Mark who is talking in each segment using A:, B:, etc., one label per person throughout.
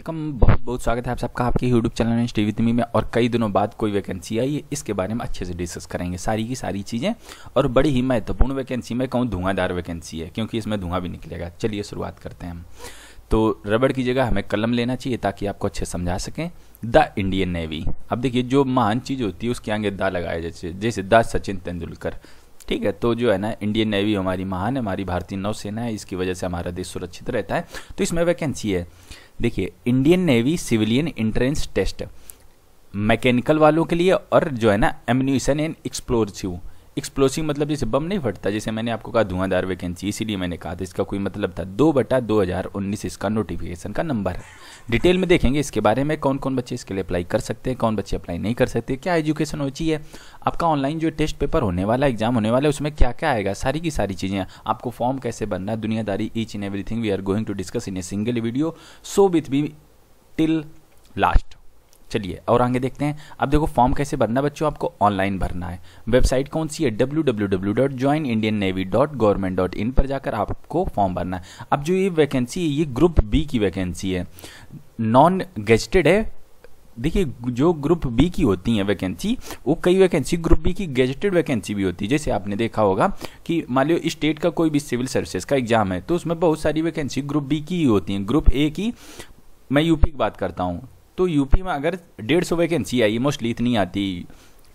A: Welcome, बहुत बहुत स्वागत है आप सबका आपके YouTube channel study with me में। और कई दिनों बाद कोई वैकेंसी आई है, इसके बारे में अच्छे से डिस्कस करेंगे सारी की सारी चीज़ें। और बड़ी ही महत्वपूर्ण वैकेंसी, मैं कहूँ धुआंधार वैकेंसी है, क्योंकि इसमें धुआं भी निकलेगा। चलिए शुरुआत करते हैं हम। तो रबड़ की जगह हमें कलम लेना चाहिए ताकि आपको अच्छे समझा सकें। द इंडियन नेवी, अब देखिए जो महान चीज़ होती है उसके आगे द लगाया, जैसे द सचिन तेंदुलकर, ठीक है। तो जो है ना इंडियन नेवी हमारी महान है, हमारी भारतीय नौसेना है, इसकी वजह से हमारा देश सुरक्षित रहता है। तो इसमें वैकेंसी है, देखिए Indian Navy civilian entrance test, mechanical वालों के लिए, और जो है ना एम्यूनिशन एंड एक्सप्लोसिव मतलब जैसे बम नहीं फटता, जैसे मैंने आपको कहा धुआंधार वैकेंसी, इसीलिए मैंने कहा था इसका कोई मतलब था। 2/2019 इसका नोटिफिकेशन का नंबर है। डिटेल में देखेंगे इसके बारे में, कौन कौन बच्चे इसके लिए अप्लाई कर सकते हैं, कौन बच्चे अप्लाई नहीं कर सकते, क्या एजुकेशन होनी चाहिए, आपका ऑनलाइन जो टेस्ट पेपर होने वाला, एग्जाम होने वाला है, उसमें क्या क्या आएगा, सारी की सारी चीज़ें, आपको फॉर्म कैसे बनना है, दुनियादारी, each and everything we are going to discuss in a single video, so with be till last. चलिए और आगे देखते हैं। अब देखो फॉर्म कैसे भरना है बच्चों, आपको ऑनलाइन भरना है। वेबसाइट कौन सी है, www.joinindiannavy.government.in पर जाकर आपको फॉर्म भरना है। अब जो ये वैकेंसी है ये ग्रुप बी की वैकेंसी है, नॉन गेजेटेड है। देखिए जो ग्रुप बी की होती है वैकेंसी, वो कई वैकेंसी ग्रुप बी की गेजेटेड वैकेंसी भी होती है। जैसे आपने देखा होगा कि मान लो स्टेट का कोई भी सिविल सर्विसेज का एग्जाम है, तो उसमें बहुत सारी वैकेंसी ग्रुप बी की ही होती हैं। ग्रुप ए की, मैं यूपी की बात करता हूँ, तो यूपी में अगर 150 वैकेंसी आई, मोस्टली इतनी आती,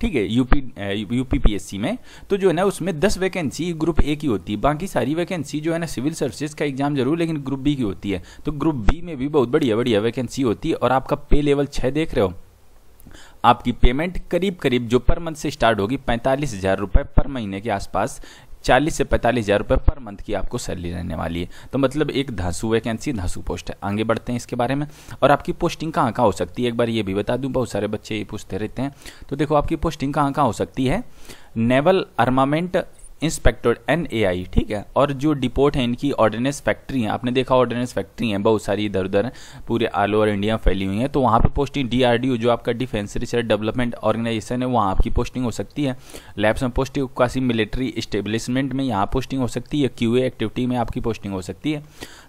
A: ठीक है, यूपी पीएससी में, तो जो है ना उसमें 10 वैकेंसी ग्रुप ए की होती है। बाकी सारी वैकेंसी जो है ना सिविल सर्विसेज का एग्जाम जरूर, लेकिन ग्रुप बी की होती है। तो ग्रुप बी में भी बहुत बढ़िया बढ़िया वैकेंसी होती है। और आपका पे लेवल 6 देख रहे हो, आपकी पेमेंट करीब करीब जो पर मंथ से स्टार्ट होगी 45,000 रुपये पर महीने के आसपास, 40 से 45,000 रुपये पर मंथ की आपको सैलरी रहने वाली है। तो मतलब एक धांसू वैकेंसी, धांसू पोस्ट है। आगे बढ़ते हैं इसके बारे में। और आपकी पोस्टिंग कहाँ कहाँ हो सकती है, एक बार ये भी बता दूं, बहुत सारे बच्चे ये पूछते रहते हैं। तो देखो आपकी पोस्टिंग कहाँ कहाँ हो सकती है, नेवल आर्मामेंट इंस्पेक्टर NAI, ठीक है। और जो डिपोट है इनकी ऑर्डिनेंस फैक्ट्री है, आपने देखा ऑर्डिनेंस फैक्ट्री है बहुत सारी इधर उधर पूरे ऑल ओवर इंडिया फैली हुई है। तो वहाँ पे पोस्टिंग DRDO जो आपका डिफेंस रिसर्च डेवलपमेंट ऑर्गेनाइजेशन है, वहाँ आपकी पोस्टिंग हो सकती है। लैब्स में पोस्टिंग, कासी मिलिट्री इस्टेब्लिशमेंट में यहाँ पोस्टिंग हो सकती है। QA एक्टिविटी में आपकी पोस्टिंग हो सकती है।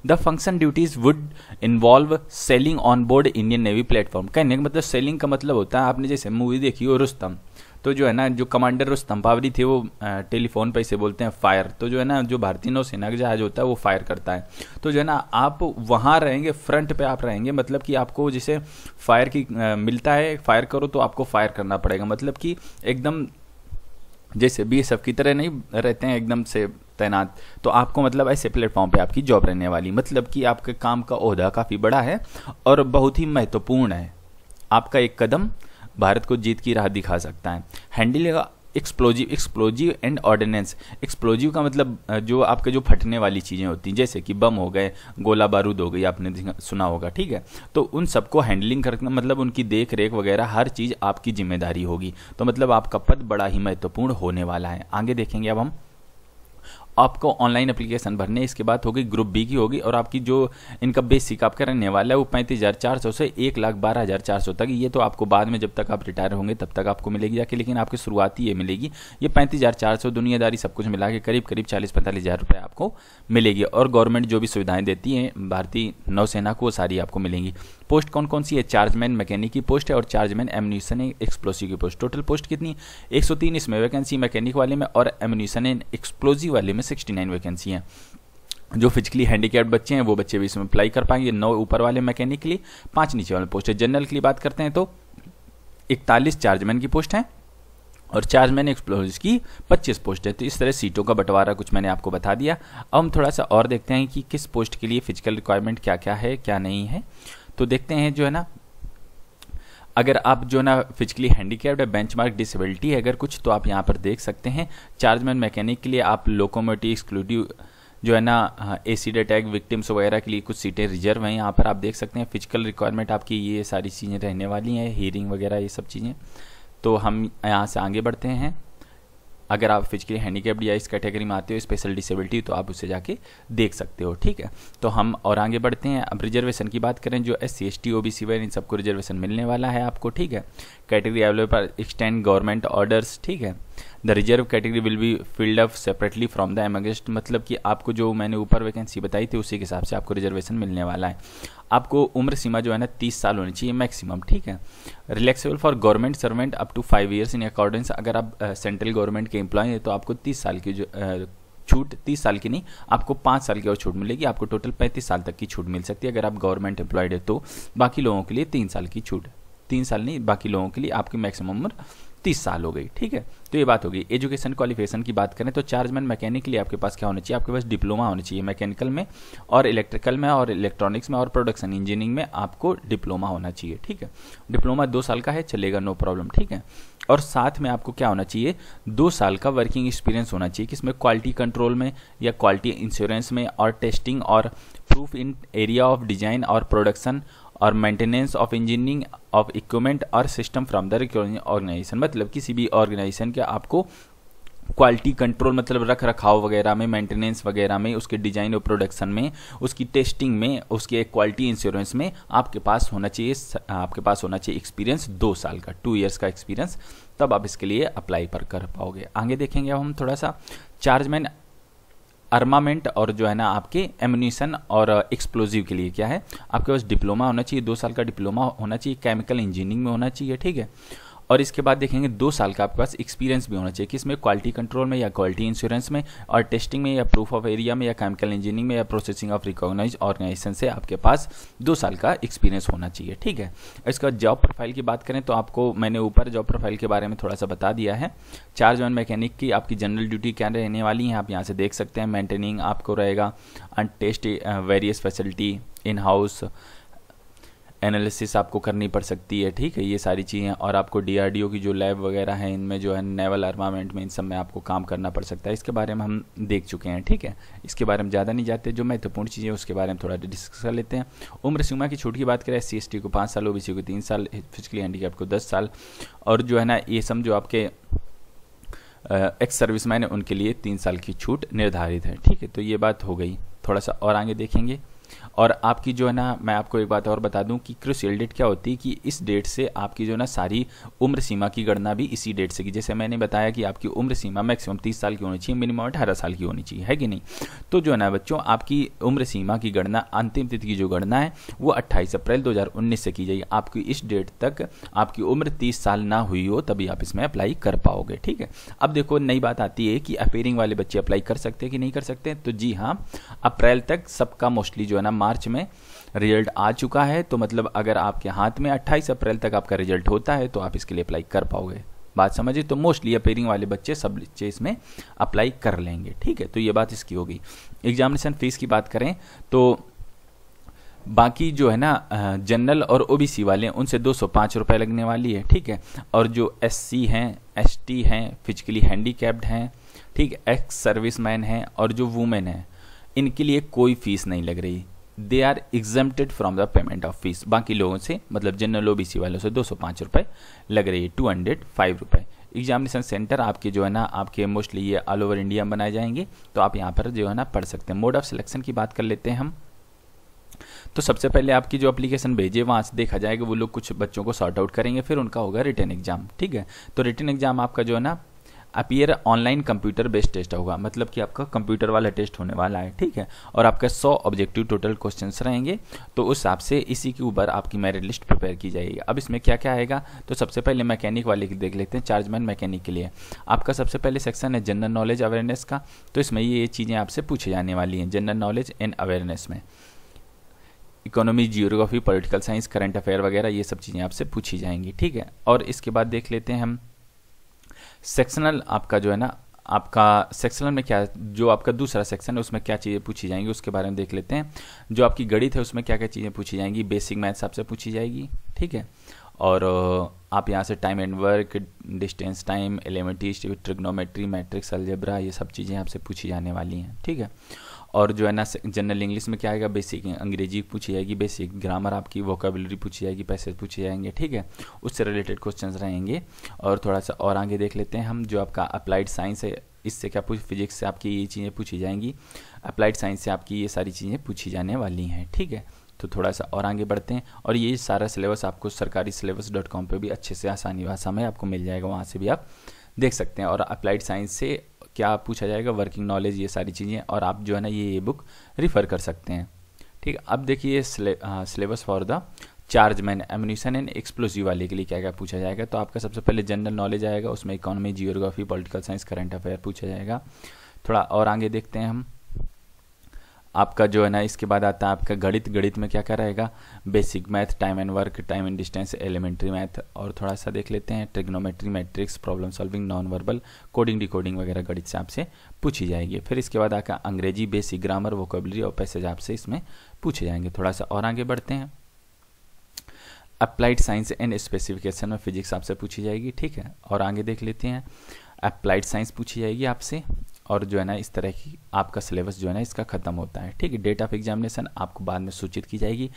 A: The function duties would involve selling on board Indian navy platform. कहने का मतलब सेलिंग का मतलब होता है, आपने जैसे मूवी देखी हो रुस्तम, तो जो है ना जो कमांडर रुस्तम पावरी थे वो टेलीफोन पे इसे बोलते हैं फायर। तो जो है ना जो भारतीय नौसेना का जहाज होता है वो फायर करता है। तो जो है ना आप वहाँ रहेंगे, फ्रंट पे आप रहेंगे, मतलब कि आपको जैसे फायर की मिलता है, फायर करो तो आपको फायर करना पड़ेगा। मतलब कि एकदम जैसे BSF की तरह नहीं रहते हैं एकदम से तैनात, तो आपको मतलब ऐसे प्लेटफॉर्म पे आपकी जॉब रहने वाली। मतलब कि आपके काम का ओहदा काफ़ी बड़ा है और बहुत ही महत्वपूर्ण है। आपका एक कदम भारत को जीत की राह दिखा सकता है। Handling explosive and ordnance. Explosive का मतलब जो आपके जो फटने वाली चीज़ें होती हैं, जैसे कि बम हो गए, गोला बारूद हो गई, आपने सुना होगा, ठीक है। तो उन सबको हैंडलिंग करना, मतलब उनकी देख रेख वगैरह हर चीज़ आपकी जिम्मेदारी होगी। तो मतलब आपका पद बड़ा ही महत्वपूर्ण होने वाला है। आगे देखेंगे अब हम। आपको ऑनलाइन एप्लीकेशन भरने, इसके बाद होगी ग्रुप बी की होगी। और आपकी जो इनका बेसिक आपका रहने वाला है वो 35,400 से 1,12,400 तक। ये तो आपको बाद में जब तक आप रिटायर होंगे तब तक आपको मिलेगी जाके, लेकिन आपकी शुरुआती ये मिलेगी। ये 35,400 दुनियादारी सब कुछ मिला के करीब करीब 40-45,000 रुपये आपको मिलेगी। और गवर्नमेंट जो भी सुविधाएं देती हैं भारतीय नौसेना को, वो सारी आपको मिलेंगी। पोस्ट कौन कौन सी है, चार्जमैन मैकेनिक की पोस्ट है और चार्जमैन एम्यूनिशन एक्सप्लोसिव की पोस्ट। टोटल पोस्ट कितनी, 103 इसमें वैकेंसी मैकेनिक वाले में, और एम्यूनिशन एंड एक्सप्लोसिव वाले में 69 वैकेंसी हैं। जो फिजिकली हैंडीकैप्ड बच्चे हैं वो बच्चे भी इसमें अप्लाई कर पाएंगे। 9 ऊपर वाले मैकेनिक के लिए, 5 नीचे वाले पोस्ट है। जनरल के लिए बात करते हैं तो 41 चार्जमैन की पोस्ट है और चार्जमैन एक्सप्लोसिव की 25 पोस्ट है। तो इस तरह सीटों का बंटवारा कुछ मैंने आपको बता दिया। अब हम थोड़ा सा और देखते हैं कि किस पोस्ट के लिए फिजिकल रिक्वायरमेंट क्या क्या है क्या नहीं है। तो देखते हैं जो है ना, अगर आप जो ना फिजिकली हैंडीकैप्ड है, बेंचमार्क डिसेबिलिटी है अगर कुछ, तो आप यहाँ पर देख सकते हैं। चार्जमैन मैकेनिक के लिए आप लोकोमोटिव एक्सक्लूसिव जो है ना एसिड अटैक विक्टिम्स वगैरह के लिए कुछ सीटें रिजर्व हैं। यहाँ पर आप देख सकते हैं फिजिकल रिक्वायरमेंट आपकी ये सारी चीज़ें रहने वाली हैं, हीयरिंग वगैरह ये सब चीज़ें। तो हम यहाँ से आगे बढ़ते हैं। अगर आप फिजिकली हैंडीकैप्ड या इस कैटेगरी में आते हो स्पेशल डिसेबिलिटी, तो आप उसे जाके देख सकते हो, ठीक है। तो हम और आगे बढ़ते हैं। अब रिजर्वेशन की बात करें, जो SC ST OBC इन सबको रिजर्वेशन मिलने वाला है आपको, ठीक है। कैटेगरी अवेलेबल पर एक्सटेंड गवर्नमेंट ऑर्डर्स, ठीक है। The reserve category will be filled up separately from the amongst, मतलब कि आपको जो मैंने ऊपर वैकेंसी बताई थी उसी के हिसाब से आपको रिजर्वेशन मिलने वाला है। आपको उम्र सीमा जो है ना 30 साल होनी चाहिए मैक्सिमम, ठीक है। Relaxable for government servant up to 5 years in accordance, अगर आप सेंट्रल गवर्नमेंट के एम्प्लॉय हैं तो आपको 30 साल की जो छूट, 30 साल की नहीं, आपको 5 साल की और छूट मिलेगी, आपको टोटल 35 साल तक की छूट मिल सकती है अगर आप गवर्नमेंट एम्प्लॉयड है तो। बाकी लोगों के लिए 3 साल की छूट, 3 साल नहीं, बाकी लोगों के लिए आपकी मैक्सिमम उम्र 30 साल हो गई, ठीक है। तो ये बात होगी। एजुकेशन क्वालिफिकेशन की बात करें तो चार्जमैन मैकेनिक के लिए आपके पास क्या होना चाहिए, आपके पास डिप्लोमा होना चाहिए मैकेनिकल में और इलेक्ट्रिकल में और इलेक्ट्रॉनिक्स में और प्रोडक्शन इंजीनियरिंग में आपको डिप्लोमा होना चाहिए, ठीक है। डिप्लोमा 2 साल का है, चलेगा, नो प्रॉब्लम, ठीक है। और साथ में आपको क्या होना चाहिए, 2 साल का वर्किंग एक्सपीरियंस होना चाहिए, किसमें, क्वालिटी कंट्रोल में या क्वालिटी इंश्योरेंस में और टेस्टिंग और proof in area of design और प्रोडक्शन और maintenance of engineering of equipment और सिस्टम फ्रॉम द ऑर्गेनाइजेशन, मतलब किसी भी ऑर्गेनाइजेशन के आपको क्वालिटी कंट्रोल मतलब रख रखाव वगैरह में, मेंटेनेंस वगैरह में, उसके डिजाइन और प्रोडक्शन में, उसकी टेस्टिंग में, उसके क्वालिटी इंश्योरेंस में आपके पास होना चाहिए एक्सपीरियंस 2 साल का, 2 ईयर्स का एक्सपीरियंस, तब आप इसके लिए अप्लाई कर पाओगे। आगे देखेंगे अब हम थोड़ा सा चार्जमैन आर्मामेंट और जो है ना आपके एम्यूनिशन और एक्सप्लोजिव के लिए क्या है, आपके पास डिप्लोमा होना चाहिए, 2 साल का डिप्लोमा होना चाहिए, केमिकल इंजीनियरिंग में होना चाहिए, ठीक है। और इसके बाद देखेंगे 2 साल का आपके पास एक्सपीरियंस भी होना चाहिए, किसमें, क्वालिटी कंट्रोल में या क्वालिटी इंश्योरेंस में और टेस्टिंग में या प्रूफ ऑफ एरिया में या केमिकल इंजीनियरिंग में या प्रोसेसिंग ऑफ रिकॉग्नाइज ऑर्गेनाइजेशन से आपके पास 2 साल का एक्सपीरियंस होना चाहिए, ठीक है। इसका जॉब प्रोफाइल की बात करें तो आपको मैंने ऊपर जॉब प्रोफाइल के बारे में थोड़ा सा बता दिया है। चार्जमैन मैकेनिक की आपकी जनरल ड्यूटी क्या रहने वाली है, आप यहाँ से देख सकते हैं। मेंटेनिंग आपको रहेगा, test various facility, in house analysis आपको करनी पड़ सकती है, ठीक है, ये सारी चीज़ें। और आपको डीआरडीओ की जो लैब वगैरह है इनमें जो है नेवल आर्मामेंट में, इन सब में आपको काम करना पड़ सकता है। इसके बारे में हम देख चुके हैं, ठीक है, इसके बारे में ज़्यादा नहीं जाते, जो महत्वपूर्ण चीज़ें उसके बारे में थोड़ा डिस्कस कर लेते हैं। उम्र सीमा की छूट की बात करें, SC/ST को 5 साल, OBC को 3 साल, फिजिकली हैंडीकैप को 10 साल, और जो है ना ये सब जो आपके एक्स सर्विसमैन है उनके लिए 3 साल की छूट निर्धारित है, ठीक है। तो ये बात हो गई, थोड़ा सा और आगे देखेंगे। और आपकी जो है ना, मैं आपको एक बात और बता दूं कि क्रूशियल डेट क्या होती है कि इस डेट से आपकी जो है ना सारी उम्र सीमा की गणना भी इसी डेट से की। जैसे मैंने बताया कि आपकी उम्र सीमा मैक्सिमम 30 साल की होनी चाहिए, मिनिमम 18 साल की होनी चाहिए, है कि नहीं। तो जो है ना बच्चों, आपकी उम्र सीमा की गणना, अंतिम तिथि की जो गणना है वो 28 अप्रैल 2019 से की जाएगी। आपकी इस डेट तक आपकी उम्र 30 साल ना हुई हो तभी आप इसमें अप्लाई कर पाओगे, ठीक है। अब देखो नई बात आती है कि अपेयरिंग वाले बच्चे अप्लाई कर सकते हैं कि नहीं कर सकते। तो जी हाँ, अप्रैल तक सबका मोस्टली जो है ना, मार्च में रिजल्ट आ चुका है, तो मतलब अगर आपके हाथ में 28 अप्रैल तक आपका रिजल्ट होता है तो आप इसके लिए अप्लाई कर पाओगे। बात समझिए। तो मोस्टली अपेयरिंग वाले बच्चे सब बच्चे इसमें अप्लाई कर लेंगे, ठीक है। तो ये बात इसकी होगी। एग्जामिनेशन फीस की बात करें तो बाकी जो है ना जनरल और OBC वाले उनसे 205 रुपये लगने वाली है, ठीक है। और जो SC हैं, ST हैं, फिजिकली हैंडीकैप्ड हैं, ठीक है, एक्स सर्विसमैन हैं और जो वुमेन हैं, इनके लिए कोई फीस नहीं लग रही। They are exempted from the payment of fees. बाकी लोगों से मतलब जनरल OBC वालों से 205 रुपये लग रही है, 205 रुपये। एग्जामिनेशन सेंटर आपके जो है ना, आपके मोस्टली ये ऑल ओवर इंडिया बनाए जाएंगे, तो आप यहाँ पर जो है ना पढ़ सकते हैं। मोड ऑफ सिलेक्शन की बात कर लेते हैं हम। तो सबसे पहले आपकी जो एप्लीकेशन भेजे वहाँ से देखा जाएगा, वो लोग कुछ बच्चों को सॉर्ट आउट करेंगे, फिर उनका होगा रिटन एग्जाम, ठीक है। तो रिटन एग्जाम आपका जो है ना appear online computer based test होगा, मतलब कि आपका कंप्यूटर वाला टेस्ट होने वाला है, ठीक है। और आपका 100 ऑब्जेक्टिव टोटल क्वेश्चंस रहेंगे, तो उस हिसाब से इसी के ऊपर आपकी मेरिट लिस्ट प्रिपेयर की जाएगी। अब इसमें क्या क्या आएगा, तो सबसे पहले मैकेनिक वाले की देख लेते हैं। चार्जमैन मैकेनिक के लिए आपका सबसे पहले सेक्शन है जनरल नॉलेज अवेयरनेस का। तो इसमें ये चीज़ें आपसे पूछे जाने वाली हैं जनरल नॉलेज एंड अवेयरनेस में। Economy, geography, political science, current affair वगैरह ये सब चीज़ें आपसे पूछी जाएंगी, ठीक है। और इसके बाद देख लेते हैं हम सेक्शनल। आपका जो है ना, आपका सेक्शनल में क्या, जो आपका दूसरा सेक्शन है उसमें क्या चीज़ें पूछी जाएंगी उसके बारे में देख लेते हैं। जो आपकी गणित है उसमें क्या क्या चीज़ें पूछी जाएंगी, बेसिक मैथ्स आपसे पूछी जाएगी, ठीक है। और आप यहाँ से time and work, distance time, elementary, trigonometry, matrix, algebra, ये सब चीज़ें आपसे पूछी जाने वाली हैं, ठीक है। और जो है ना जनरल इंग्लिश में क्या आएगा, बेसिक अंग्रेजी पूछी जाएगी, बेसिक ग्रामर आपकी, वोकेबुलरी पूछी जाएगी, पैसेज पूछे जाएंगे, ठीक है, उससे रिलेटेड क्वेश्चंस रहेंगे। और थोड़ा सा और आगे देख लेते हैं हम, जो आपका अप्लाइड साइंस है इससे क्या फिजिक्स से आपकी ये चीज़ें पूछी जाएंगी, अप्लाइड साइंस से आपकी ये सारी चीज़ें पूछी जाने वाली हैं, ठीक है। तो थोड़ा सा और आगे बढ़ते हैं। और ये सारा सिलेबस आपको सरकारी syllabus.com पे भी अच्छे से आसानी भाषा में आपको मिल जाएगा, वहाँ से भी आप देख सकते हैं। और अप्लाइड साइंस से क्या पूछा जाएगा, वर्किंग नॉलेज, ये सारी चीज़ें, और आप जो है ना ये बुक रिफ़र कर सकते हैं। ठीक है, अब देखिए syllabus for the chargeman, ammunition and explosive वाले के लिए क्या क्या पूछा जाएगा। तो आपका सबसे पहले जनरल नॉलेज आएगा, उसमें economy, geography, political science, current affair पूछा जाएगा। थोड़ा और आगे देखते हैं हम, आपका जो है ना इसके बाद आता है आपका गणित। गणित में क्या क्या रहेगा, basic math, time and work, time and distance, elementary math, और थोड़ा सा देख लेते हैं trigonometry, matrix, problem solving, non verbal, coding decoding वगैरह गणित से आपसे पूछी जाएगी। फिर इसके बाद आकर अंग्रेजी, बेसिक ग्रामर, वोकेबलरी और पैसेज आपसे इसमें पूछे जाएंगे। थोड़ा सा और आगे बढ़ते हैं, अप्लाइड साइंस एंड स्पेसिफिकेशन में फिजिक्स आपसे पूछी जाएगी। ठीक है, और आगे देख लेते हैं, अप्लाइड साइंस पूछी जाएगी आपसे, और जो है ना इस तरह की आपका सिलेबस जो है ना इसका खत्म होता है। ठीक है, डेट ऑफ एग्जामिनेशन आपको बाद में सूचित की जाएगी,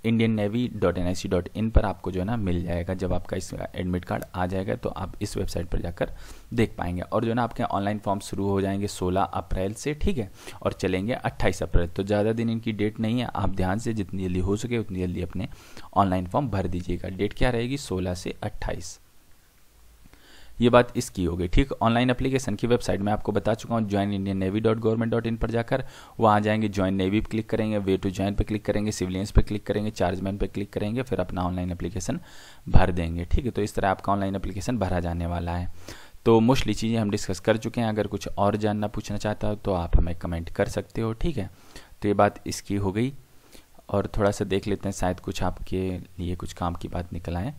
A: indiannavy.nic.in पर आपको जो है ना मिल जाएगा। जब आपका इस एडमिट कार्ड आ जाएगा तो आप इस वेबसाइट पर जाकर देख पाएंगे। और जो है ना आपके ऑनलाइन फॉर्म शुरू हो जाएंगे 16 अप्रैल से, ठीक है, और चलेंगे 28 अप्रैल। तो ज़्यादा दिन इनकी डेट नहीं है, आप ध्यान से जितनी जल्दी हो सके उतनी जल्दी अपने ऑनलाइन फॉर्म भर दीजिएगा। डेट क्या रहेगी, 16 से 28। ये बात इसकी हो गई। ठीक, ऑनलाइन एप्लीकेशन की वेबसाइट में आपको बता चुका हूँ, joinindiannavy.government.in पर जाकर वहाँ जाएंगे, ज्वाइन नेवी पे क्लिक करेंगे, वे टू ज्वाइन पे क्लिक करेंगे, सिविलियंस पे क्लिक करेंगे, चार्जमैन पे क्लिक करेंगे, फिर अपना ऑनलाइन एप्लीकेशन भर देंगे। ठीक है, तो इस तरह आपका ऑनलाइन एप्लीकेशन भरा जाने वाला है। तो मोस्टली चीज़ें हम डिस्कस कर चुके हैं। अगर कुछ और जानना पूछना चाहता हो तो आप हमें कमेंट कर सकते हो। ठीक है, तो ये बात इसकी हो गई। और थोड़ा सा देख लेते हैं, शायद कुछ आपके लिए कुछ काम की बात निकल आए।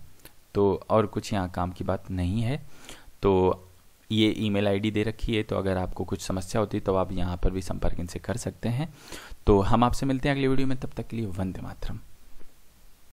A: तो और कुछ यहाँ काम की बात नहीं है। तो ये ईमेल आईडी दे रखी है, तो अगर आपको कुछ समस्या होती है तो आप यहाँ पर भी संपर्क इनसे कर सकते हैं। तो हम आपसे मिलते हैं अगली वीडियो में, तब तक के लिए वंदे मातरम।